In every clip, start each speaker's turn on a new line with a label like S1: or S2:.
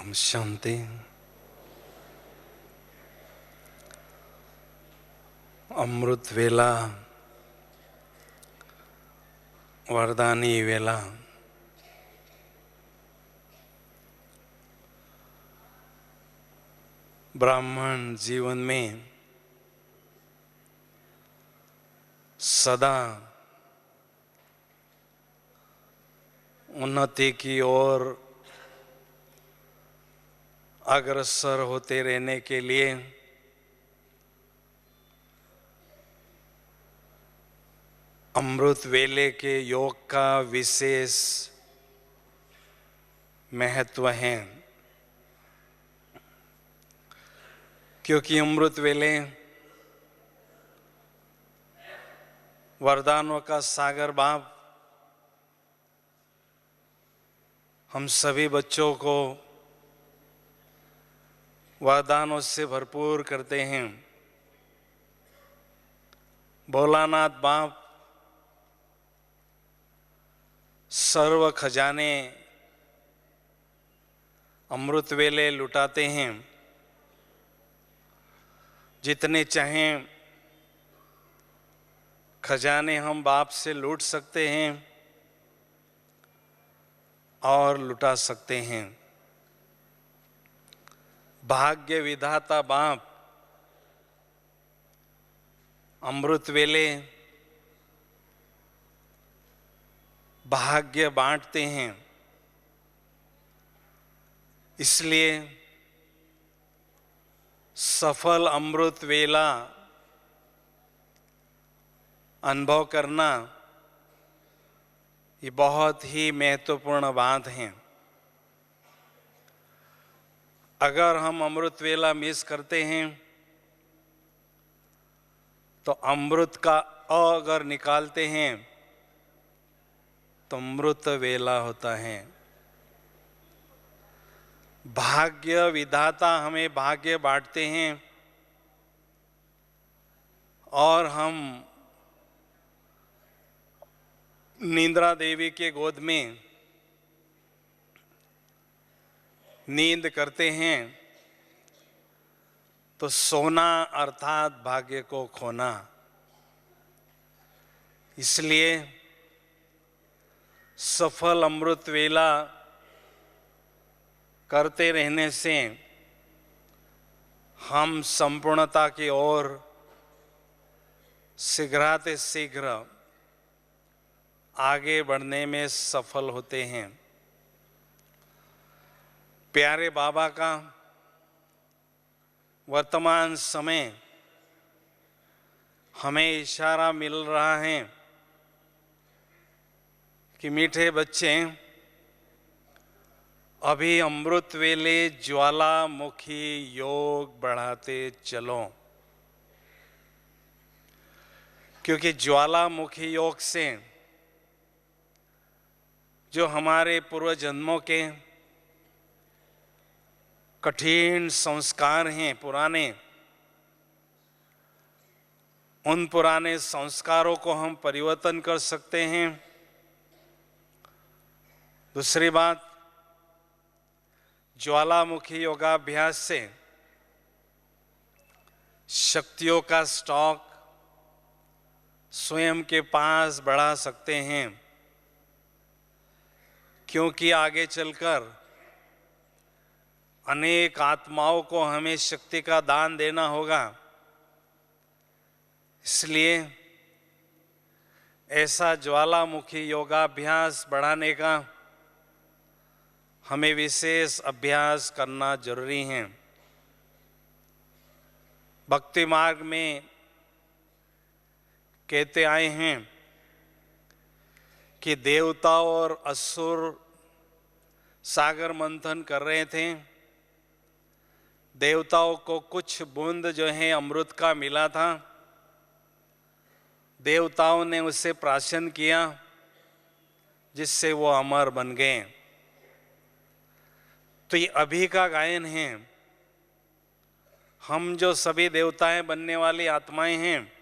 S1: ओम शांति। अमृत वेला वरदानी वेला ब्राह्मण जीवन में सदा उन्नति की ओर अग्रसर होते रहने के लिए अमृत वेले के योग का विशेष महत्व है, क्योंकि अमृत वेले वरदानों का सागर बाप हम सभी बच्चों को वरदानों से भरपूर करते हैं। भोलानाथ बाप सर्व खजाने अमृत वेले लुटाते हैं। जितने चाहें खजाने हम बाप से लूट सकते हैं और लुटा सकते हैं। भाग्य विधाता बाप अमृत वेले भाग्य बांटते हैं। इसलिए सफल अमृत वेला अनुभव करना ये बहुत ही महत्वपूर्ण बात है। अगर हम अमृत वेला मिस करते हैं तो अमृत का अगर निकालते हैं तो अमृत वेला होता है। भाग्य विधाता हमें भाग्य बांटते हैं और हम निद्रा देवी के गोद में नींद करते हैं तो सोना अर्थात भाग्य को खोना। इसलिए सफल अमृत वेला करते रहने से हम संपूर्णता की ओर शीघ्राति शीघ्र आगे बढ़ने में सफल होते हैं। प्यारे बाबा का वर्तमान समय हमें इशारा मिल रहा है कि मीठे बच्चे अभी अमृत वेले ज्वालामुखी योग बढ़ाते चलो, क्योंकि ज्वालामुखी योग से जो हमारे पूर्व जन्मों के कठिन संस्कार हैं पुराने, उन पुराने संस्कारों को हम परिवर्तन कर सकते हैं। दूसरी बात, ज्वालामुखी योगाभ्यास से शक्तियों का स्टॉक स्वयं के पास बढ़ा सकते हैं, क्योंकि आगे चलकर अनेक आत्माओं को हमें शक्ति का दान देना होगा। इसलिए ऐसा ज्वालामुखी योगाभ्यास बढ़ाने का हमें विशेष अभ्यास करना जरूरी है। भक्ति मार्ग में कहते आए हैं कि देवता और असुर सागर मंथन कर रहे थे। देवताओं को कुछ बूंद जो है अमृत का मिला था। देवताओं ने उसे प्राशन किया, जिससे वो अमर बन गए। तो ये अभी का गायन है। हम जो सभी देवताएं बनने वाली आत्माएं हैं,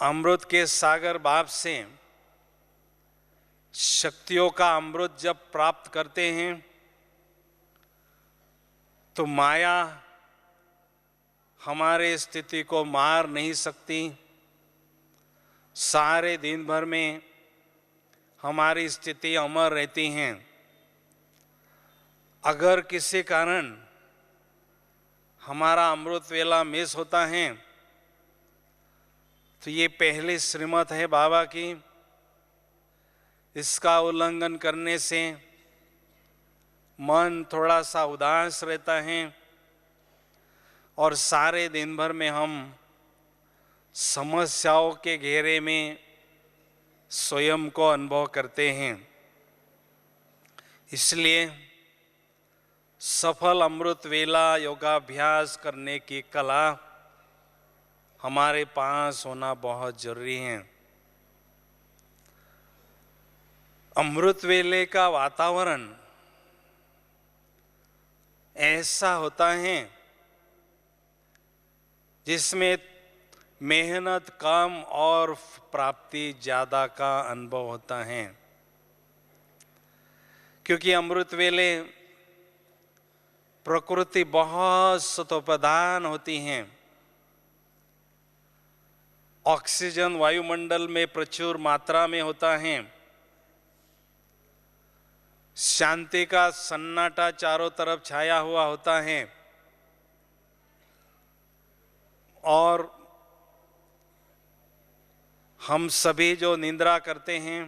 S1: अमृत के सागर बाप से शक्तियों का अमृत जब प्राप्त करते हैं तो माया हमारे स्थिति को मार नहीं सकती। सारे दिन भर में हमारी स्थिति अमर रहती हैं। अगर किसी कारण हमारा अमृत वेला मिस होता है तो ये पहली श्रीमत है बाबा की। इसका उल्लंघन करने से मन थोड़ा सा उदास रहता है और सारे दिन भर में हम समस्याओं के घेरे में स्वयं को अनुभव करते हैं। इसलिए सफल अमृत वेला योगाभ्यास करने की कला हमारे पास होना बहुत जरूरी है। अमृत वेले का वातावरण ऐसा होता है जिसमें मेहनत कम और प्राप्ति ज्यादा का अनुभव होता है। क्योंकि अमृत वेले प्रकृति बहुत सतोप्रधान होती है। ऑक्सीजन वायुमंडल में प्रचुर मात्रा में होता है। शांति का सन्नाटा चारों तरफ छाया हुआ होता है और हम सभी जो निद्रा करते हैं,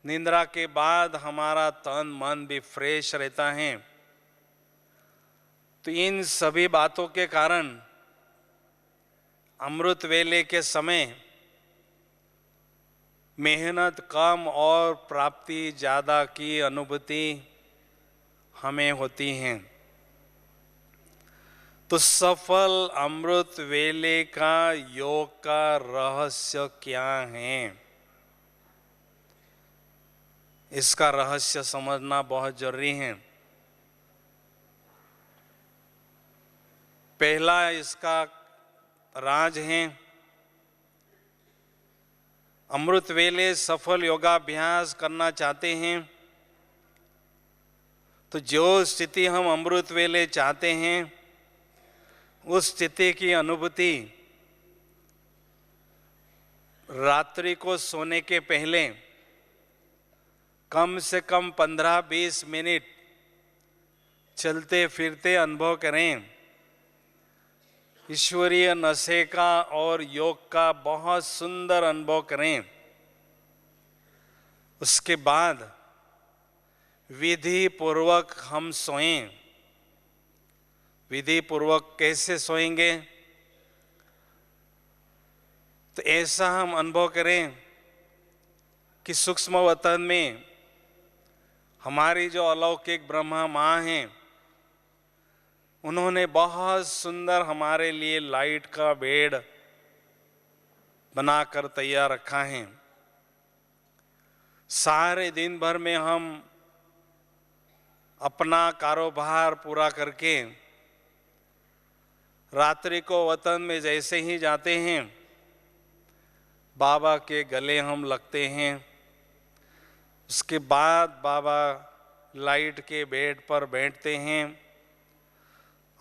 S1: निद्रा के बाद हमारा तन मन भी फ्रेश रहता है। तो इन सभी बातों के कारण अमृत वेले के समय मेहनत कम और प्राप्ति ज्यादा की अनुभूति हमें होती है। तो सफल अमृत वेले का योग का रहस्य क्या है, इसका रहस्य समझना बहुत जरूरी है। पहला इसका राज है, अमृत वेले सफल योगाभ्यास करना चाहते हैं तो जो स्थिति हम अमृत वेले चाहते हैं उस स्थिति की अनुभूति रात्रि को सोने के पहले कम से कम 15-20 मिनट चलते फिरते अनुभव करें। ईश्वरीय नशे का और योग का बहुत सुंदर अनुभव करें। उसके बाद विधि पूर्वक हम सोएं। विधि पूर्वक कैसे सोएंगे? तो ऐसा हम अनुभव करें कि सूक्ष्म वतन में हमारी जो अलौकिक ब्रह्मा माँ हैं, उन्होंने बहुत सुंदर हमारे लिए लाइट का बेड बनाकर तैयार रखा है। सारे दिन भर में हम अपना कारोबार पूरा करके रात्रि को वतन में जैसे ही जाते हैं, बाबा के गले हम लगते हैं। उसके बाद बाबा लाइट के बेड पर बैठते हैं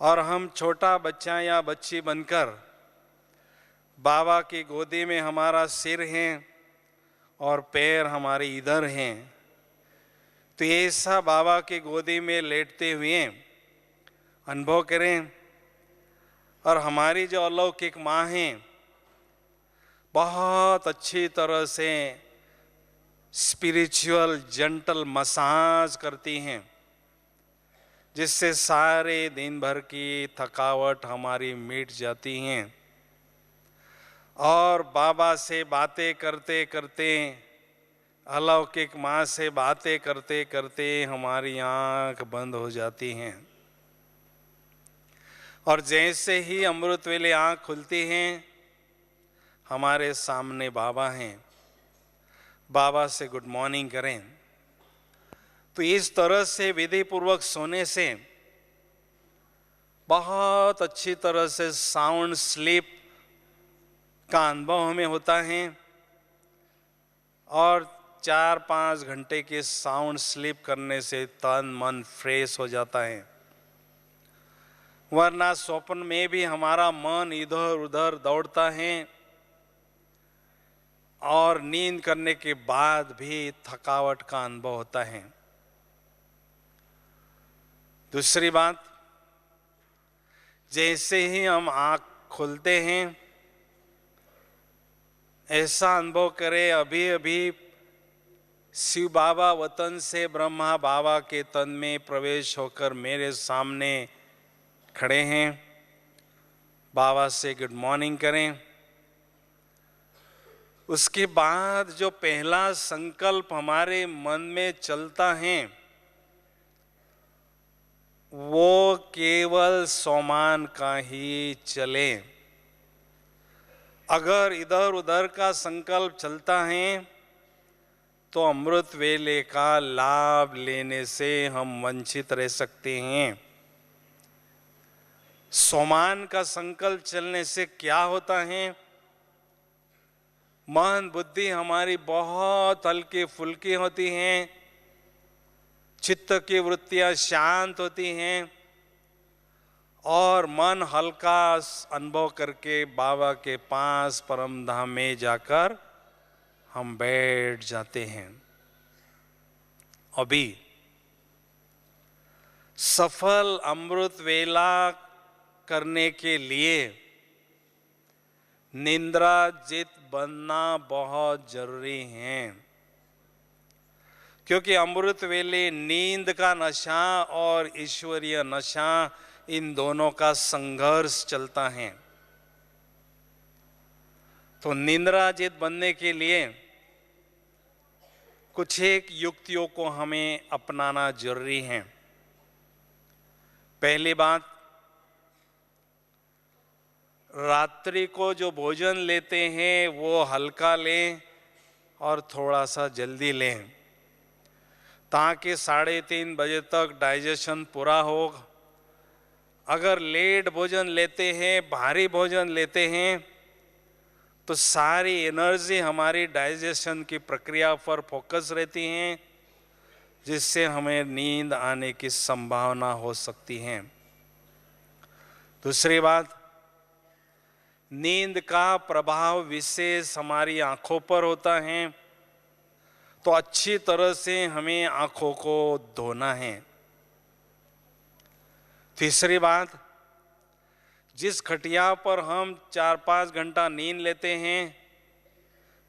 S1: और हम छोटा बच्चा या बच्ची बनकर बाबा की गोदी में हमारा सिर है और पैर हमारे इधर हैं। तो ऐसा बाबा की गोदी में लेटते हुए अनुभव करें। और हमारी जो अलौकिक माँ हैं बहुत अच्छी तरह से स्पिरिचुअल जेंटल मसाज करती हैं, जिससे सारे दिन भर की थकावट हमारी मिट जाती हैं। और बाबा से बातें करते करते, अलौकिक माँ से बातें करते करते हमारी आंख बंद हो जाती हैं। और जैसे ही अमृत वेले आंख खुलती हैं, हमारे सामने बाबा हैं। बाबा से गुड मॉर्निंग करें। तो इस तरह से विधि पूर्वक सोने से बहुत अच्छी तरह से साउंड स्लीप का अनुभव हमें होता है और 4-5 घंटे के साउंड स्लीप करने से तन मन फ्रेश हो जाता है। वरना स्वप्न में भी हमारा मन इधर उधर दौड़ता है और नींद करने के बाद भी थकावट का अनुभव होता है। दूसरी बात, जैसे ही हम आँख खोलते हैं ऐसा अनुभव करें अभी अभी शिव बाबा वतन से ब्रह्मा बाबा के तन में प्रवेश होकर मेरे सामने खड़े हैं। बाबा से गुड मॉर्निंग करें। उसके बाद जो पहला संकल्प हमारे मन में चलता है वो केवल सोमान का ही चले। अगर इधर उधर का संकल्प चलता है तो अमृत वेले का लाभ लेने से हम वंचित रह सकते हैं। सोमान का संकल्प चलने से क्या होता है, मन बुद्धि हमारी बहुत हल्की फुल्की होती हैं, चित्त की वृत्तियां शांत होती हैं और मन हल्का अनुभव करके बाबा के पास परम धाम में जाकर हम बैठ जाते हैं। अभी सफल अमृत वेला करने के लिए निद्राजित बनना बहुत जरूरी है, क्योंकि अमृत वेले नींद का नशा और ईश्वरीय नशा इन दोनों का संघर्ष चलता है। तो निद्राजित बनने के लिए कुछ एक युक्तियों को हमें अपनाना जरूरी है। पहली बात, रात्रि को जो भोजन लेते हैं वो हल्का लें और थोड़ा सा जल्दी लें, ताकि 3:30 बजे तक डाइजेशन पूरा हो। अगर लेट भोजन लेते हैं, भारी भोजन लेते हैं, तो सारी एनर्जी हमारी डाइजेशन की प्रक्रिया पर फोकस रहती है, जिससे हमें नींद आने की संभावना हो सकती है। दूसरी बात, नींद का प्रभाव विशेष हमारी आंखों पर होता है, तो अच्छी तरह से हमें आंखों को धोना है। तीसरी बात, जिस खटिया पर हम 4-5 घंटा नींद लेते हैं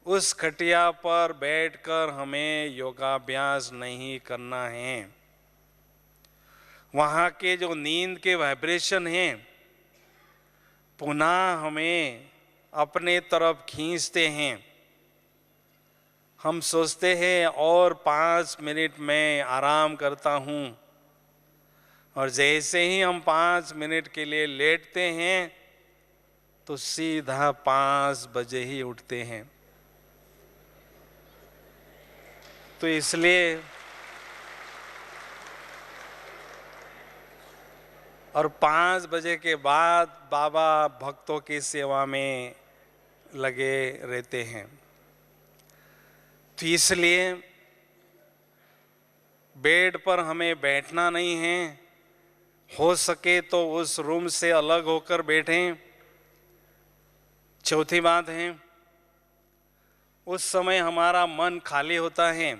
S1: उस खटिया पर बैठकर हमें योगाभ्यास नहीं करना है। वहाँ के जो नींद के वाइब्रेशन हैं पुनः हमें अपने तरफ खींचते हैं। हम सोचते हैं और 5 मिनट में आराम करता हूँ, और जैसे ही हम 5 मिनट के लिए लेटते हैं तो सीधा 5 बजे ही उठते हैं। तो इसलिए और 5 बजे के बाद बाबा भक्तों की सेवा में लगे रहते हैं। तो इसलिए बेड पर हमें बैठना नहीं है, हो सके तो उस रूम से अलग होकर बैठें। चौथी बात है, उस समय हमारा मन खाली होता है,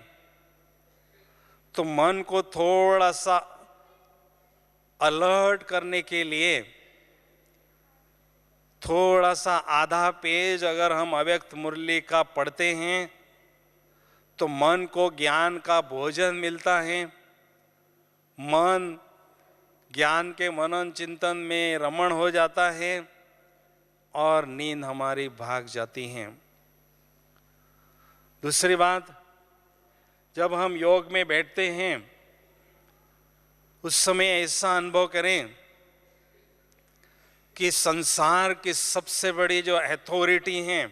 S1: तो मन को थोड़ा सा अलर्ट करने के लिए थोड़ा सा आधा पेज अगर हम अव्यक्त मुरली का पढ़ते हैं तो मन को ज्ञान का भोजन मिलता है। मन ज्ञान के मनन चिंतन में रमण हो जाता है और नींद हमारी भाग जाती है। दूसरी बात, जब हम योग में बैठते हैं उस समय ऐसा अनुभव करें कि संसार की सबसे बड़ी जो अथॉरिटी है,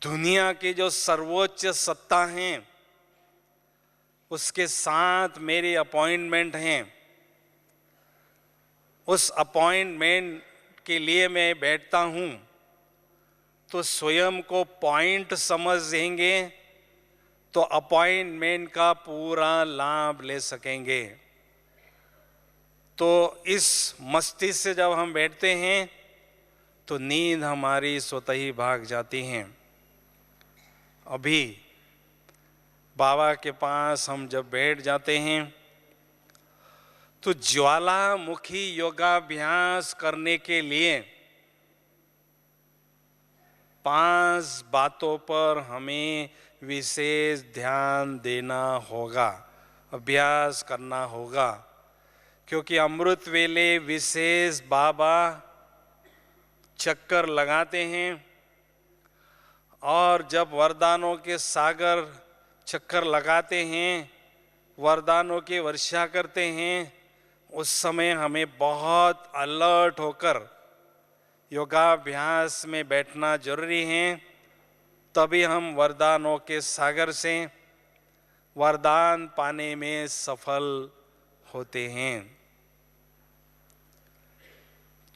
S1: दुनिया की जो सर्वोच्च सत्ता है, उसके साथ मेरी अपॉइंटमेंट है। उस अपॉइंटमेंट के लिए मैं बैठता हूँ तो स्वयं को पॉइंट समझ देंगे तो अपॉइंटमेंट का पूरा लाभ ले सकेंगे। तो इस मस्ती से जब हम बैठते हैं तो नींद हमारी स्वतः ही भाग जाती है। अभी बाबा के पास हम जब बैठ जाते हैं तो ज्वालामुखी योगाभ्यास करने के लिए 5 बातों पर हमें विशेष ध्यान देना होगा, अभ्यास करना होगा। क्योंकि अमृत वेले विशेष बाबा चक्कर लगाते हैं और जब वरदानों के सागर चक्कर लगाते हैं, वरदानों की वर्षा करते हैं, उस समय हमें बहुत अलर्ट होकर योगाभ्यास में बैठना जरूरी है। तभी हम वरदानों के सागर से वरदान पाने में सफल होते हैं।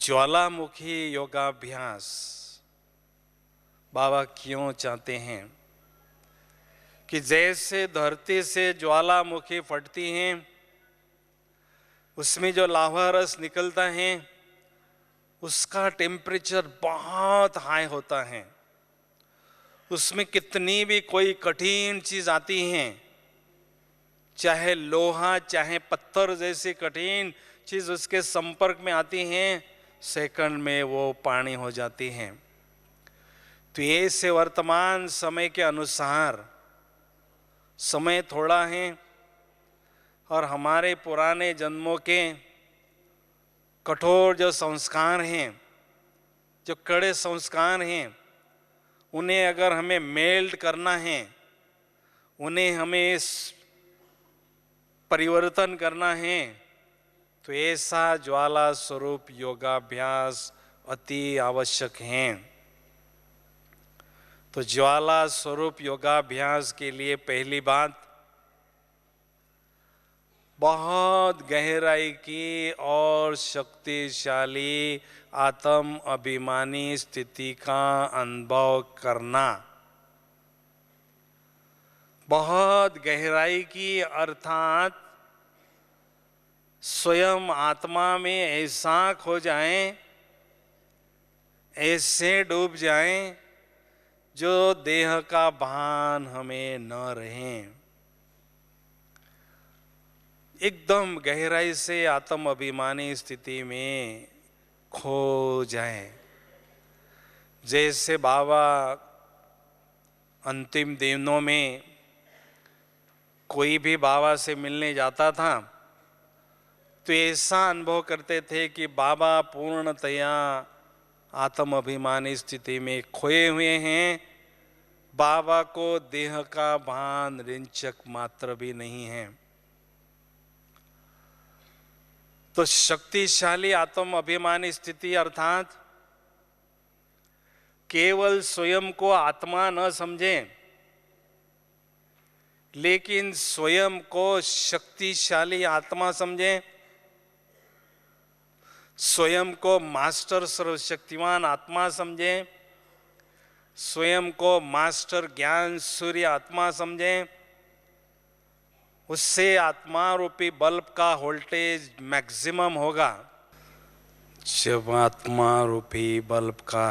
S1: ज्वालामुखी योगाभ्यास बाबा क्यों चाहते हैं कि जैसे धरती से ज्वालामुखी फटती है, उसमें जो लावा रस निकलता है उसका टेम्परेचर बहुत हाई होता है। उसमें कितनी भी कोई कठिन चीज आती है, चाहे लोहा चाहे पत्थर जैसी कठिन चीज उसके संपर्क में आती है, सेकंड में वो पानी हो जाती है। तो ये से वर्तमान समय के अनुसार समय थोड़ा है और हमारे पुराने जन्मों के कठोर जो संस्कार हैं, जो कड़े संस्कार हैं, उन्हें अगर हमें मेल्ट करना है, उन्हें हमें परिवर्तन करना है, तो ऐसा ज्वाला स्वरूप योगाभ्यास अति आवश्यक है। तो ज्वाला स्वरूप योगाभ्यास के लिए पहली बात, बहुत गहराई की और शक्तिशाली आत्म अभिमानी स्थिति का अनुभव करना। बहुत गहराई की अर्थात स्वयं आत्मा में ऐसा खो जाएं, ऐसे डूब जाएं जो देह का भान हमें न रहे। एकदम गहराई से आत्म अभिमानी स्थिति में खो जाए। जैसे बाबा अंतिम दिनों में कोई भी बाबा से मिलने जाता था तो ऐसा अनुभव करते थे कि बाबा पूर्णतया आत्म अभिमानी स्थिति में खोए हुए हैं। बाबा को देह का भान रिंचक मात्र भी नहीं है। तो शक्तिशाली आत्म अभिमानी स्थिति अर्थात केवल स्वयं को आत्मा न समझें, लेकिन स्वयं को शक्तिशाली आत्मा समझें, स्वयं को मास्टर सर्वशक्तिमान आत्मा समझें, स्वयं को मास्टर ज्ञान सूर्य आत्मा समझें। उससे आत्मा रूपी बल्ब का वोल्टेज मैक्सिमम होगा। जब आत्मा रूपी बल्ब का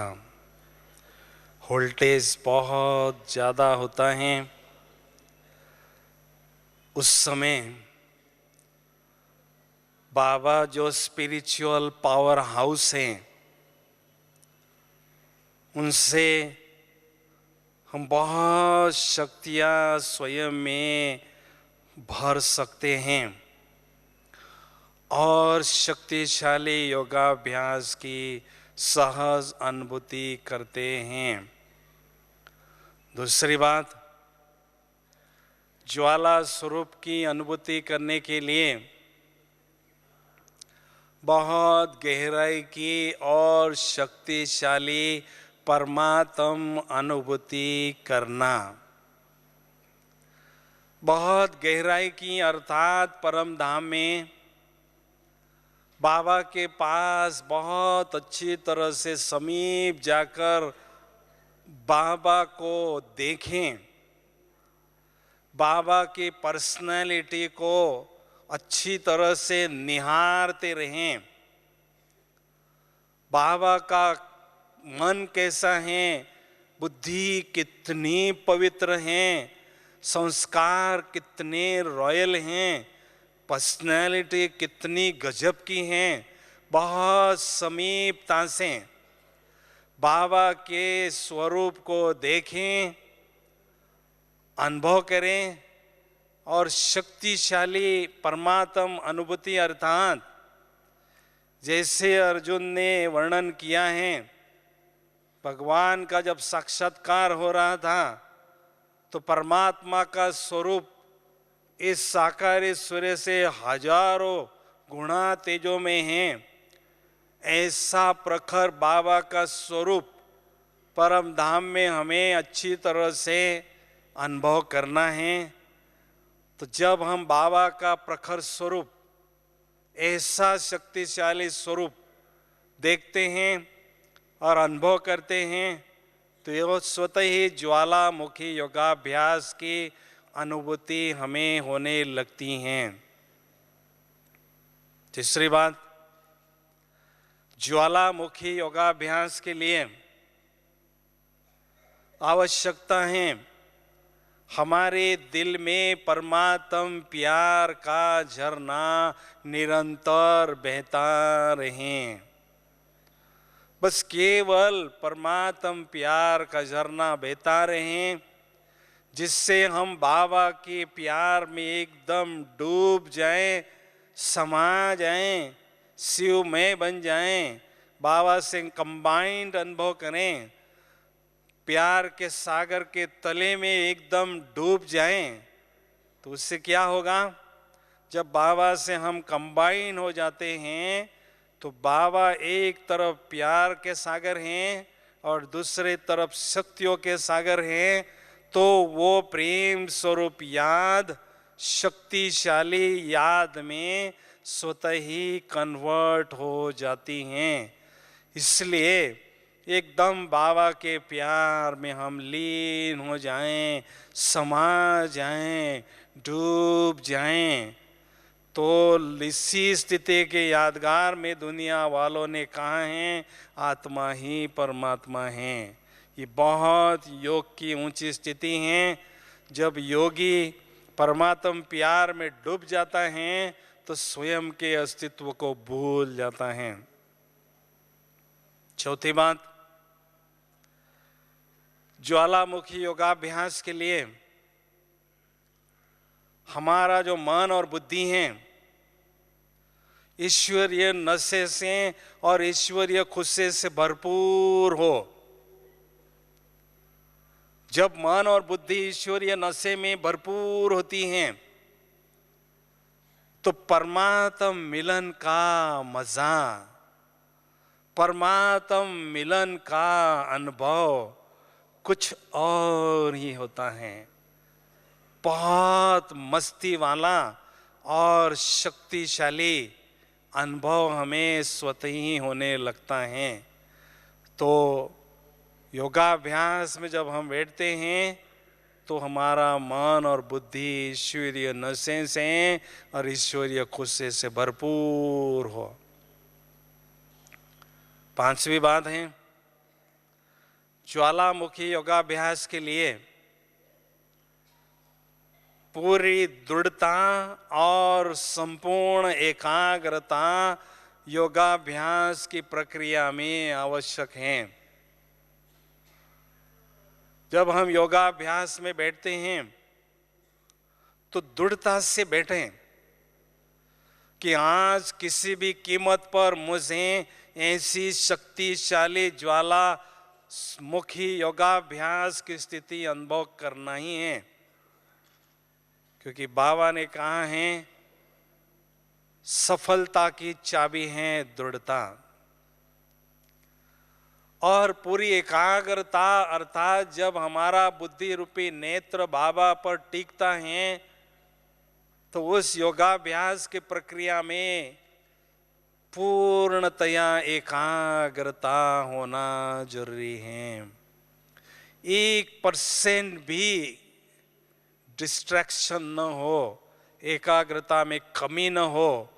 S1: वोल्टेज बहुत ज़्यादा होता है, उस समय बाबा जो स्पिरिचुअल पावर हाउस हैं, उनसे हम बहुत शक्तियाँ स्वयं में भर सकते हैं और शक्तिशाली योगाभ्यास की सहज अनुभूति करते हैं। दूसरी बात, ज्वाला स्वरूप की अनुभूति करने के लिए बहुत गहराई की और शक्तिशाली परमात्म अनुभूति करना। बहुत गहराई की अर्थात परम धाम में बाबा के पास बहुत अच्छी तरह से समीप जाकर बाबा को देखें, बाबा की पर्सनैलिटी को अच्छी तरह से निहारते रहें। बाबा का मन कैसा है, बुद्धि कितनी पवित्र है, संस्कार कितने रॉयल हैं, पर्सनैलिटी कितनी गजब की हैं, बहुत समीपता से बाबा के स्वरूप को देखें, अनुभव करें और शक्तिशाली परमात्म अनुभूति अर्थात जैसे अर्जुन ने वर्णन किया है, भगवान का जब साक्षात्कार हो रहा था तो परमात्मा का स्वरूप इस साकार सूर्य से हजारों गुणा तेजों में है। ऐसा प्रखर बाबा का स्वरूप परम धाम में हमें अच्छी तरह से अनुभव करना है। तो जब हम बाबा का प्रखर स्वरूप, ऐसा शक्तिशाली स्वरूप देखते हैं और अनुभव करते हैं तो यह स्वतः ही ज्वालामुखी योगाभ्यास की अनुभूति हमें होने लगती हैं। तीसरी बात, ज्वालामुखी योगाभ्यास के लिए आवश्यकता है हमारे दिल में परमात्म प्यार का झरना निरंतर बहता रहे। बस केवल परमात्म प्यार का झरना बहता रहे, जिससे हम बाबा के प्यार में एकदम डूब जाएं, समा जाएं, शिवमय बन जाएं, बाबा से कंबाइंड अनुभव करें, प्यार के सागर के तले में एकदम डूब जाएं। तो उससे क्या होगा, जब बाबा से हम कंबाइन हो जाते हैं तो बाबा एक तरफ प्यार के सागर हैं और दूसरे तरफ शक्तियों के सागर हैं, तो वो प्रेम स्वरूप याद शक्तिशाली याद में स्वतः ही कन्वर्ट हो जाती हैं। इसलिए एकदम बाबा के प्यार में हम लीन हो जाएं, समा जाएं, डूब जाएं। तो इसी स्थिति के यादगार में दुनिया वालों ने कहा है, आत्मा ही परमात्मा है। ये बहुत योग की ऊंची स्थिति है। जब योगी परमात्म प्यार में डूब जाता है तो स्वयं के अस्तित्व को भूल जाता है। चौथी बात, ज्वालामुखी योगाभ्यास के लिए हमारा जो मन और बुद्धि है ईश्वरीय नशे से और ईश्वरीय खुशी से भरपूर हो। जब मन और बुद्धि ईश्वरीय नशे में भरपूर होती हैं तो परमात्म मिलन का मजा, परमात्म मिलन का अनुभव कुछ और ही होता है। बहुत मस्ती वाला और शक्तिशाली अनुभव हमें स्वतः ही होने लगता है। तो योगाभ्यास में जब हम बैठते हैं तो हमारा मन और बुद्धि ईश्वरीय नशे से और ईश्वरीय खुशी से भरपूर हो। पांचवी बात है, ज्वालामुखी योगाभ्यास के लिए पूरी दृढ़ता और संपूर्ण एकाग्रता योगाभ्यास की प्रक्रिया में आवश्यक है। जब हम योगाभ्यास में बैठते हैं तो दृढ़ता से बैठें कि आज किसी भी कीमत पर मुझे ऐसी शक्तिशाली ज्वाला मुखी योगाभ्यास की स्थिति अनुभव करना ही है। क्योंकि बाबा ने कहा है सफलता की चाबी है दृढ़ता। और पूरी एकाग्रता अर्थात जब हमारा बुद्धि रूपी नेत्र बाबा पर टिकता है तो उस योगाभ्यास की प्रक्रिया में पूर्णतया एकाग्रता होना जरूरी है। 1% भी डिस्ट्रैक्शन न हो, एकाग्रता में कमी न हो।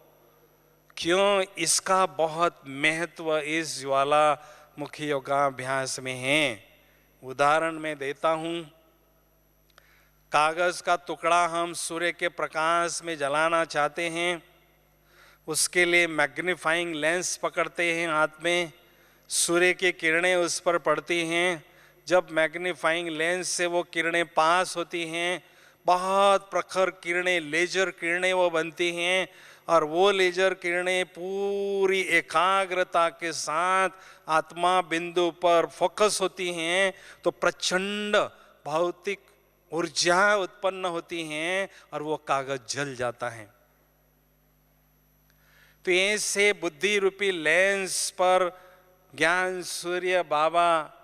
S1: क्यों? इसका बहुत महत्व इस ज्वालामुखी योगाभ्यास में है। उदाहरण मैं देता हूँ। कागज का टुकड़ा हम सूर्य के प्रकाश में जलाना चाहते हैं, उसके लिए मैग्नीफाइंग लेंस पकड़ते हैं हाथ में, सूर्य की किरणें उस पर पड़ती हैं। जब मैग्नीफाइंग लेंस से वो किरणें पास होती हैं, बहुत प्रखर किरणें, लेजर किरणें वो बनती हैं, और वो लेजर किरणें पूरी एकाग्रता के साथ आत्मा बिंदु पर फोकस होती हैं, तो प्रचंड भौतिक ऊर्जा उत्पन्न होती हैं और वो कागज जल जाता है। तो ऐसे बुद्धि रूपी लेंस पर ज्ञान सूर्य बाबा,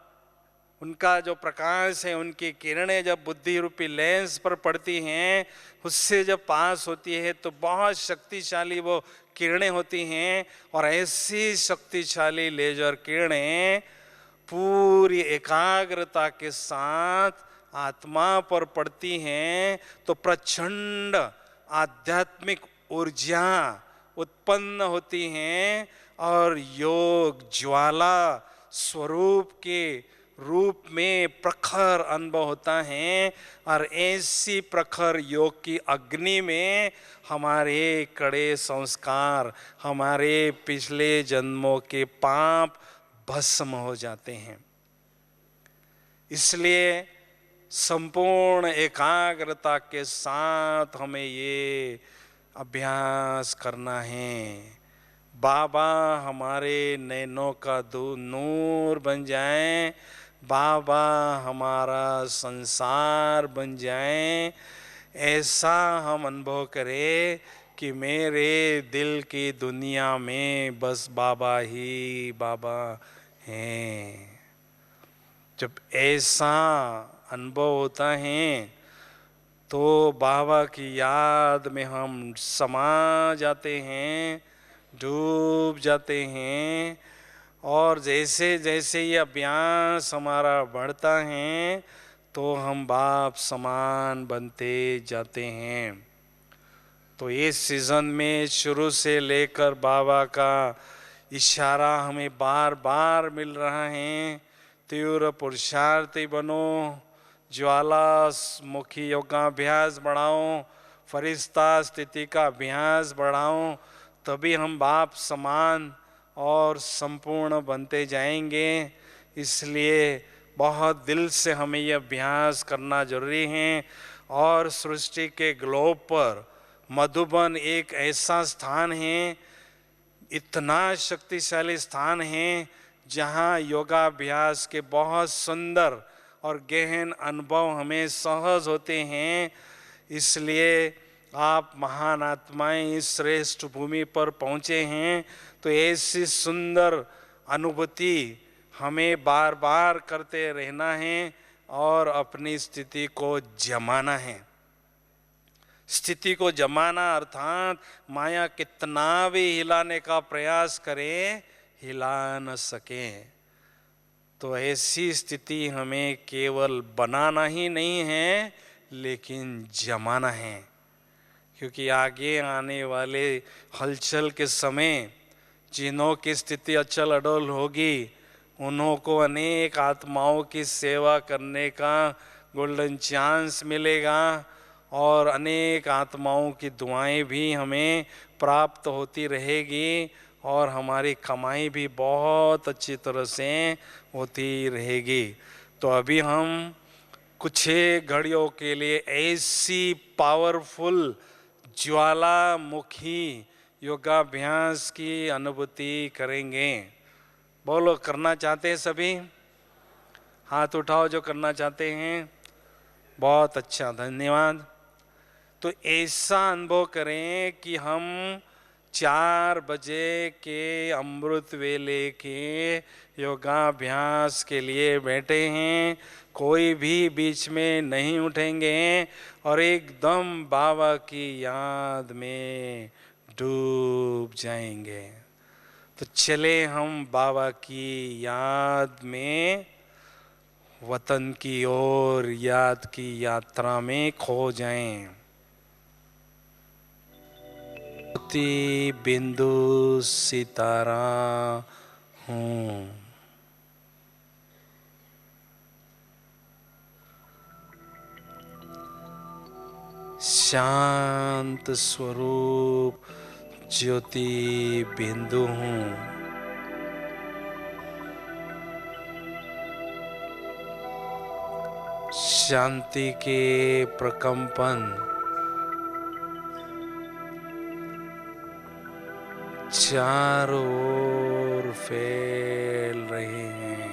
S1: उनका जो प्रकाश है, उनकी किरणें जब बुद्धि रूपी लेंस पर पड़ती हैं, उससे जब पास होती है तो बहुत शक्तिशाली वो किरणें होती हैं। और ऐसी शक्तिशाली लेजर किरणें पूरी एकाग्रता के साथ आत्मा पर पड़ती हैं, तो प्रचंड आध्यात्मिक ऊर्जा उत्पन्न होती हैं और योग ज्वाला स्वरूप के रूप में प्रखर अनुभव होता है। और ऐसी प्रखर योग की अग्नि में हमारे कड़े संस्कार, हमारे पिछले जन्मों के पाप भस्म हो जाते हैं। इसलिए संपूर्ण एकाग्रता के साथ हमें ये अभ्यास करना है। बाबा हमारे नैनों का नूर बन जाएं, बाबा हमारा संसार बन जाएं, ऐसा हम अनुभव करें कि मेरे दिल की दुनिया में बस बाबा ही बाबा हैं। जब ऐसा अनुभव होता है तो बाबा की याद में हम समा जाते हैं, डूब जाते हैं। और जैसे जैसे ये अभ्यास हमारा बढ़ता है तो हम बाप समान बनते जाते हैं। तो इस सीज़न में शुरू से लेकर बाबा का इशारा हमें बार बार मिल रहा है, तीव्र पुरुषार्थी बनो, ज्वालामुखी योगाभ्यास बढ़ाओ, फरिश्ता स्थिति का अभ्यास बढ़ाओ, तभी हम बाप समान और संपूर्ण बनते जाएंगे। इसलिए बहुत दिल से हमें यह अभ्यास करना जरूरी है। और सृष्टि के ग्लोब पर मधुबन एक ऐसा स्थान है, इतना शक्तिशाली स्थान है, जहाँ योगाभ्यास के बहुत सुंदर और गहन अनुभव हमें सहज होते हैं। इसलिए आप महान आत्माएं इस श्रेष्ठ भूमि पर पहुँचे हैं, तो ऐसी सुंदर अनुभूति हमें बार बार करते रहना है और अपनी स्थिति को जमाना है। स्थिति को जमाना अर्थात माया कितना भी हिलाने का प्रयास करें, हिला न सके। तो ऐसी स्थिति हमें केवल बनाना ही नहीं है, लेकिन जमाना है। क्योंकि आगे आने वाले हलचल के समय जिन्हों की स्थिति अचल अडोल होगी, उन्हों को अनेक आत्माओं की सेवा करने का गोल्डन चांस मिलेगा और अनेक आत्माओं की दुआएं भी हमें प्राप्त होती रहेगी और हमारी कमाई भी बहुत अच्छी तरह से होती रहेगी। तो अभी हम कुछ घड़ियों के लिए ऐसी पावरफुल ज्वालामुखी योगाभ्यास की अनुभूति करेंगे। बोलो, करना चाहते हैं सभी? हाथ उठाओ जो करना चाहते हैं। बहुत अच्छा, धन्यवाद। तो ऐसा अनुभव करें कि हम 4 बजे के अमृत वेले के योगाभ्यास के लिए बैठे हैं। कोई भी बीच में नहीं उठेंगे और एकदम बाबा की याद में डूब जाएंगे। तो चले हम बाबा की याद में वतन की ओर याद की यात्रा में खो जाएं। ज्योति बिंदु सितारा हूँ। शांत स्वरूप ज्योति बिंदु हूँ। शांति के प्रकंपन चारों ओर फैल रहे हैं।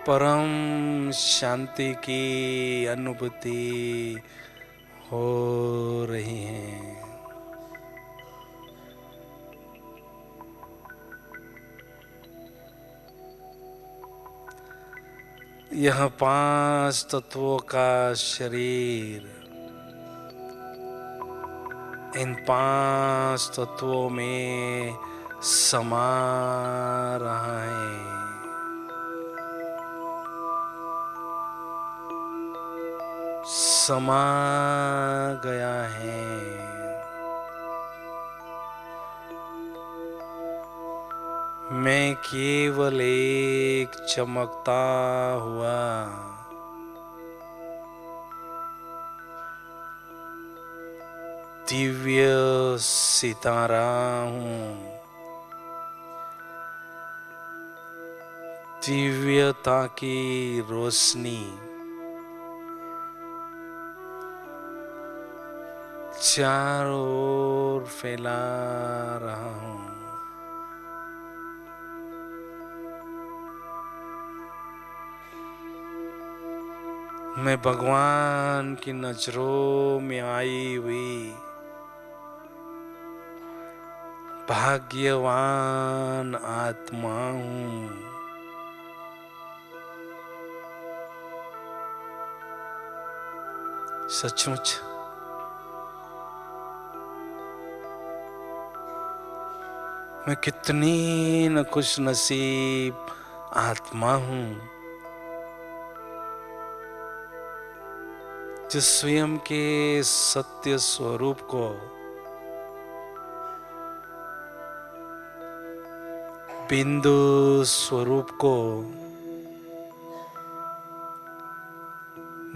S1: परम शांति की अनुभूति हो रही है। यह 5 तत्वों का शरीर इन 5 तत्वों में समा रहा है। समा गया है। मैं केवल एक चमकता हुआ दिव्य सितारा हूँ। दिव्यता की रोशनी चारों ओर फैला रहा हूँ। मैं भगवान की नजरों में आई हुई भाग्यवान आत्मा हूँ। सचमुच मैं कितनी न खुश नसीब आत्मा हूँ जो स्वयं के सत्य स्वरूप को बिंदु स्वरूप को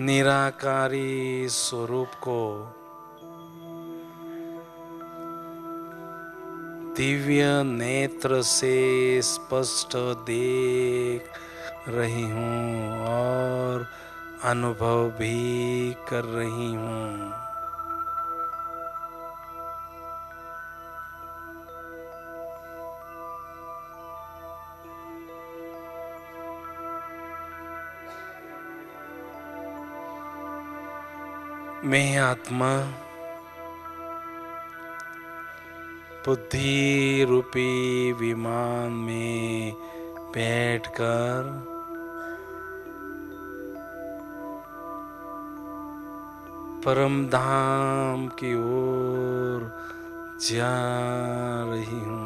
S1: निराकारी स्वरूप को दिव्य नेत्र से स्पष्ट देख रही हूँ और अनुभव भी कर रही हूँ। मैं आत्मा बुद्धि रूपी विमान में बैठकर परम धाम की ओर जा रही हूँ।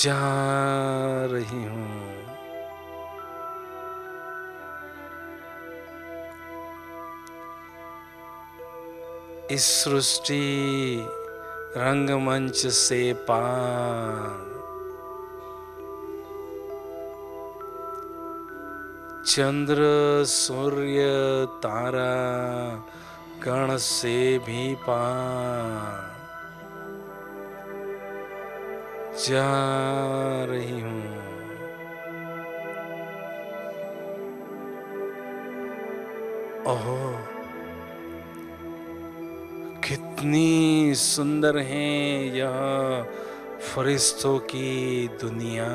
S1: जा रही हूँ। इस सृष्टि रंगमंच से पार चंद्र सूर्य तारा गण से भी पार जा रही हूँ। ओहो, कितनी सुंदर है यह फरिश्तों की दुनिया।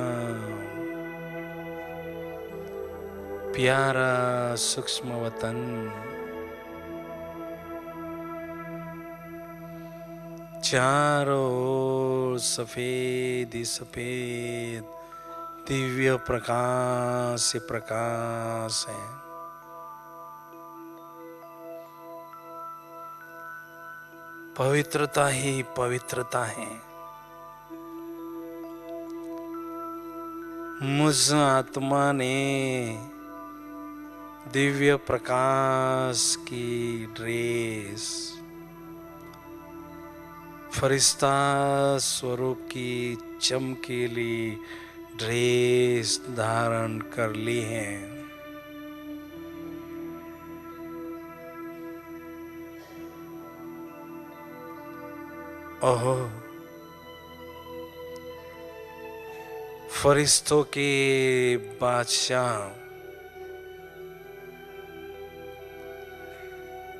S1: प्यारा सूक्ष्म वतन, चारों ओर सफेद ही सफेद दिव्य प्रकाश से प्रकाश है। पवित्रता ही पवित्रता है। मुझ आत्मा ने दिव्य प्रकाश की ड्रेस, फरिश्ता स्वरूप की चमकीली ड्रेस धारण कर ली है। ओहो, फरिश्तों के बादशाह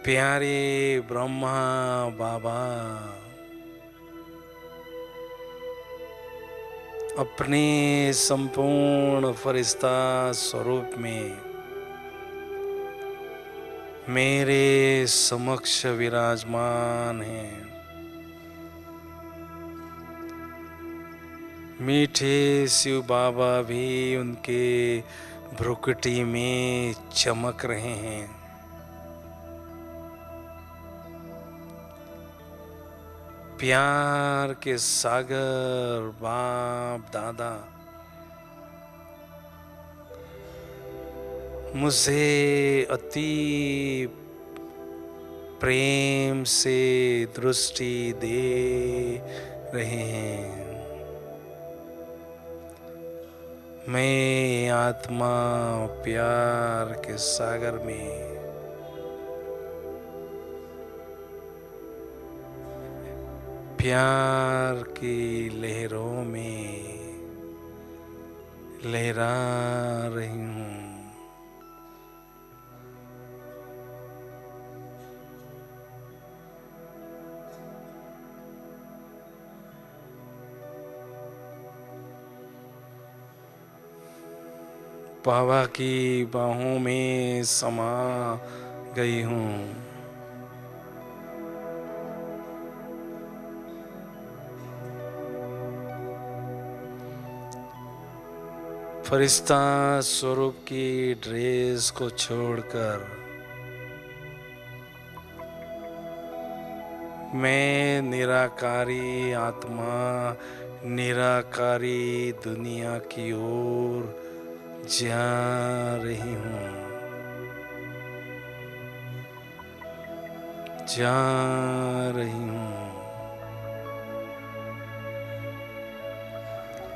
S1: प्यारे ब्रह्मा बाबा अपने संपूर्ण फरिश्ता स्वरूप में मेरे समक्ष विराजमान हैं। मीठे शिव बाबा भी उनके भ्रुकुटी में चमक रहे हैं। प्यार के सागर बाप दादा मुझे अति प्रेम से दृष्टि दे रहे हैं। मैं आत्मा प्यार के सागर में प्यार की लहरों में लहरा रही हूँ। बाबा की बाहों में समा गई हूँ। फरिश्ता स्वरूप की ड्रेस को छोड़कर मैं निराकारी आत्मा निराकारी दुनिया की ओर जा रही हूँ, जा रही हूँ।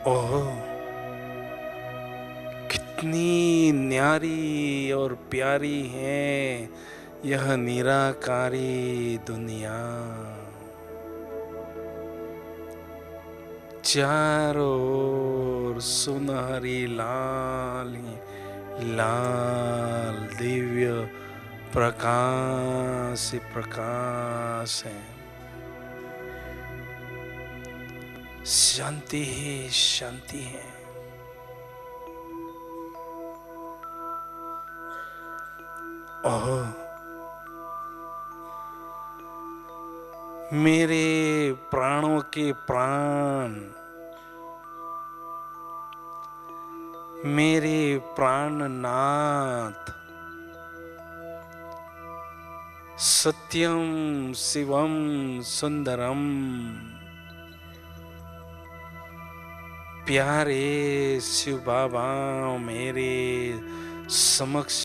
S1: ओह, कितनी न्यारी और प्यारी है यह निराकारी दुनिया। चारों ओर सुनहरी लाल लाल दिव्य प्रकाश प्रकाश है। शांति ही शांति है। ओह, मेरे प्राणों के प्राण, मेरे प्राणनाथ सत्यम शिवम सुंदरम प्यारे शिव बाबा मेरे समक्ष